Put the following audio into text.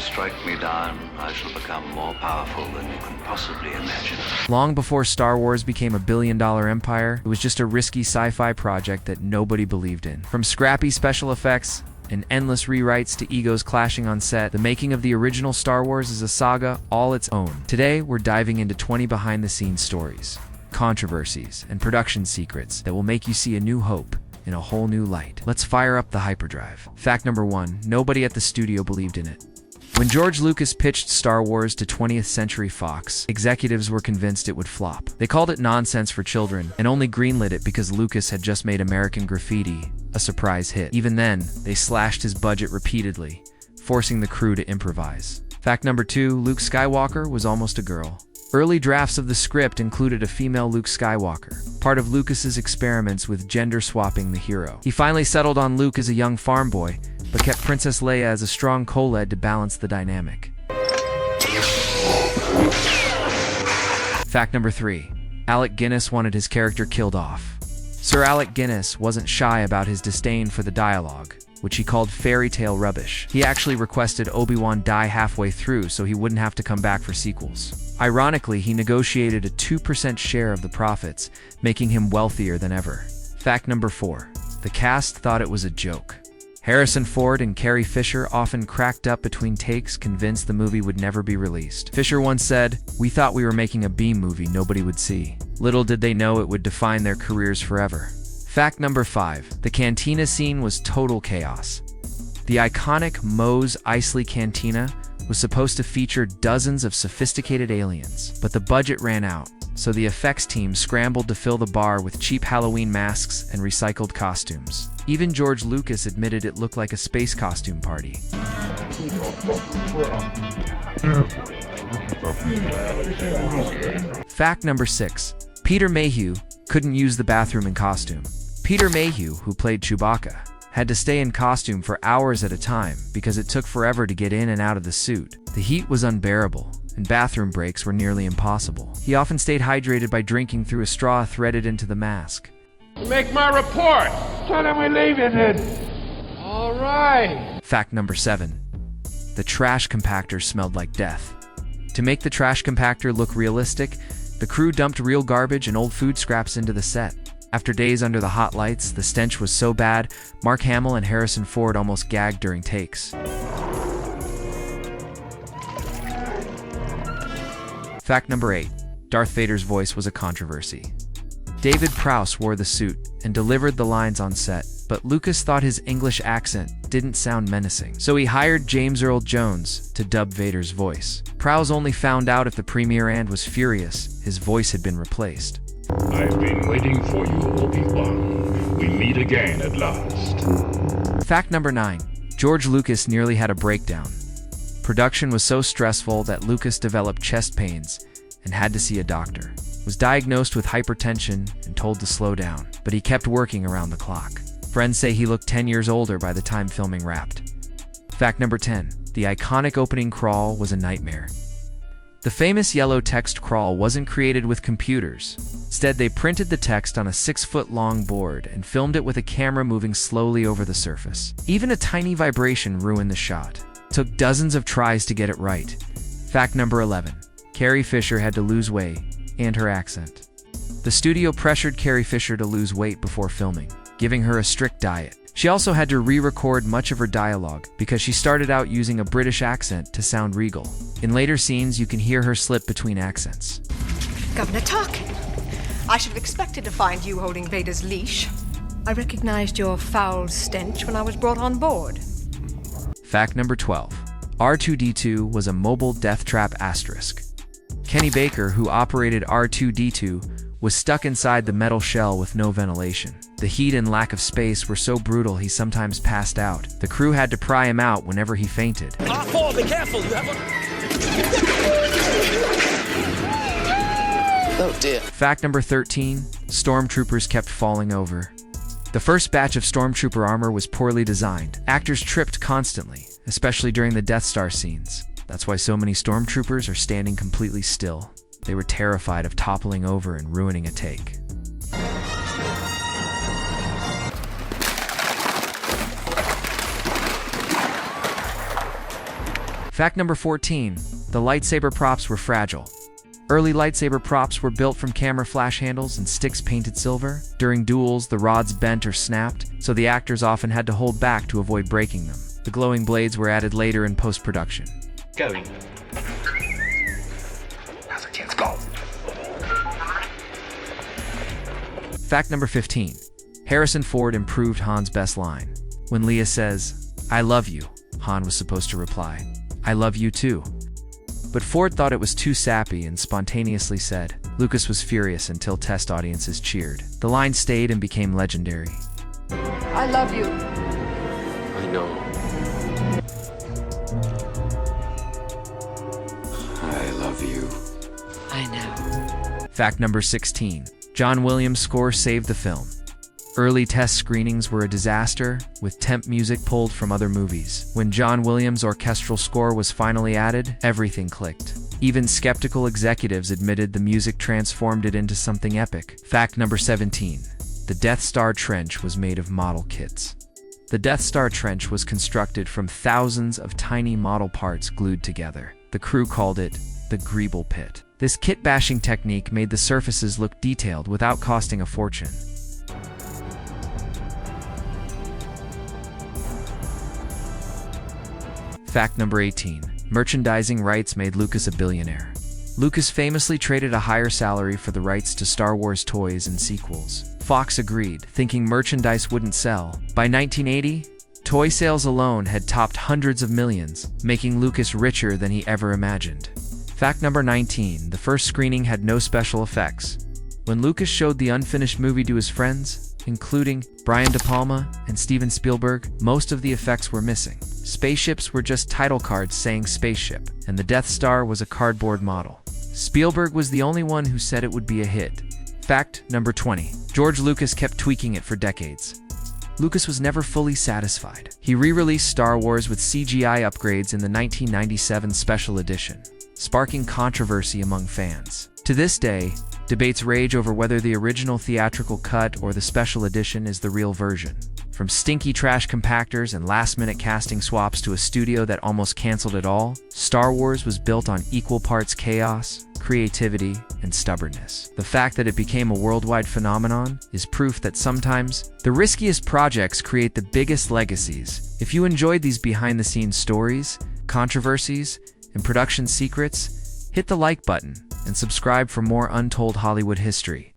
strike me down, I shall become more powerful than you can possibly imagine. Long before Star Wars became a billion-dollar empire, it was just a risky sci-fi project that nobody believed in. From scrappy special effects and endless rewrites to egos clashing on set, the making of the original Star Wars is a saga all its own. Today, we're diving into 20 behind-the-scenes stories, controversies, and production secrets that will make you see A New Hope in a whole new light. Let's fire up the hyperdrive. Fact number 1, nobody at the studio believed in it. When George Lucas pitched Star Wars to 20th Century Fox, executives were convinced it would flop. They called it nonsense for children and only greenlit it because Lucas had just made American Graffiti a surprise hit. Even then, they slashed his budget repeatedly, forcing the crew to improvise. Fact number 2, Luke Skywalker was almost a girl. Early drafts of the script included a female Luke Skywalker, part of Lucas's experiments with gender swapping the hero. He finally settled on Luke as a young farm boy, but kept Princess Leia as a strong co-lead to balance the dynamic. Fact number 3, Alec Guinness wanted his character killed off. Sir Alec Guinness wasn't shy about his disdain for the dialogue, which he called fairy tale rubbish. He actually requested Obi-Wan die halfway through so he wouldn't have to come back for sequels. Ironically, he negotiated a 2% share of the profits, making him wealthier than ever. Fact number 4, the cast thought it was a joke. Harrison Ford and Carrie Fisher often cracked up between takes, convinced the movie would never be released. Fisher once said, "We thought we were making a B movie nobody would see." Little did they know it would define their careers forever. Fact number 5, the cantina scene was total chaos. The iconic Mos Eisley Cantina was supposed to feature dozens of sophisticated aliens, but the budget ran out, so the effects team scrambled to fill the bar with cheap Halloween masks and recycled costumes. Even George Lucas admitted it looked like a space costume party. Fact number 6, Peter Mayhew couldn't use the bathroom in costume. Peter Mayhew, who played Chewbacca, had to stay in costume for hours at a time because it took forever to get in and out of the suit. The heat was unbearable, and bathroom breaks were nearly impossible. He often stayed hydrated by drinking through a straw threaded into the mask. Make my report! Tell them we're leaving it! All right! Fact number 7, the trash compactor smelled like death. To make the trash compactor look realistic, the crew dumped real garbage and old food scraps into the set. After days under the hot lights, the stench was so bad, Mark Hamill and Harrison Ford almost gagged during takes. Fact number 8, Darth Vader's voice was a controversy. David Prowse wore the suit and delivered the lines on set, but Lucas thought his English accent didn't sound menacing, so he hired James Earl Jones to dub Vader's voice. Prowse only found out if the premiere and was furious his voice had been replaced. I've been waiting for you, Obi-Wan. We meet again at last. Fact number 9, George Lucas nearly had a breakdown. Production was so stressful that Lucas developed chest pains and had to see a doctor. Was diagnosed with hypertension and told to slow down, but he kept working around the clock. Friends say he looked 10 years older by the time filming wrapped. Fact number 10, the iconic opening crawl was a nightmare. The famous yellow text crawl wasn't created with computers. Instead, they printed the text on a 6-foot-long board and filmed it with a camera moving slowly over the surface. Even a tiny vibration ruined the shot. It took dozens of tries to get it right. Fact number 11, Carrie Fisher had to lose weight and her accent. The studio pressured Carrie Fisher to lose weight before filming, giving her a strict diet. She also had to re-record much of her dialogue because she started out using a British accent to sound regal. In later scenes, you can hear her slip between accents. Governor Tarkin, I should have expected to find you holding Vader's leash. I recognized your foul stench when I was brought on board. Fact number 12, R2-D2 was a mobile death trap asterisk. Kenny Baker, who operated R2-D2, was stuck inside the metal shell with no ventilation. The heat and lack of space were so brutal he sometimes passed out. The crew had to pry him out whenever he fainted. R4, be careful, you have Oh dear. Fact number 13, stormtroopers kept falling over. The first batch of stormtrooper armor was poorly designed. Actors tripped constantly, especially during the Death Star scenes. That's why so many stormtroopers are standing completely still. They were terrified of toppling over and ruining a take. Fact number 14. The lightsaber props were fragile. Early lightsaber props were built from camera flash handles and sticks painted silver. During duels, the rods bent or snapped, so the actors often had to hold back to avoid breaking them. The glowing blades were added later in post-production. Going. Now the kids go. Fact number 15. Harrison Ford improved Han's best line. When Leia says, "I love you," Han was supposed to reply, "I love you too." But Ford thought it was too sappy and spontaneously said. Lucas was furious until test audiences cheered. The line stayed and became legendary. I love you. I know. I love you. I know. Fact number 16. John Williams' score saved the film. Early test screenings were a disaster, with temp music pulled from other movies. When John Williams' orchestral score was finally added, everything clicked. Even skeptical executives admitted the music transformed it into something epic. Fact number 17. The Death Star Trench was made of model kits. The Death Star Trench was constructed from thousands of tiny model parts glued together. The crew called it the Greeble Pit. This kit-bashing technique made the surfaces look detailed without costing a fortune. Fact number 18. Merchandising rights made Lucas a billionaire. Lucas famously traded a higher salary for the rights to Star Wars toys and sequels. Fox agreed, thinking merchandise wouldn't sell. By 1980, toy sales alone had topped hundreds of millions, making Lucas richer than he ever imagined. Fact number 19. The first screening had no special effects. When Lucas showed the unfinished movie to his friends, including Brian De Palma and Steven Spielberg, most of the effects were missing. Spaceships were just title cards saying spaceship, and the Death Star was a cardboard model. Spielberg was the only one who said it would be a hit. Fact number 20. George Lucas kept tweaking it for decades. Lucas was never fully satisfied. He re-released Star Wars with CGI upgrades in the 1997 special edition, sparking controversy among fans. To this day, debates rage over whether the original theatrical cut or the special edition is the real version. From stinky trash compactors and last-minute casting swaps to a studio that almost canceled it all, Star Wars was built on equal parts chaos, creativity, and stubbornness. The fact that it became a worldwide phenomenon is proof that sometimes the riskiest projects create the biggest legacies. If you enjoyed these behind-the-scenes stories, controversies, and production secrets, hit the like button and subscribe for more untold Hollywood history.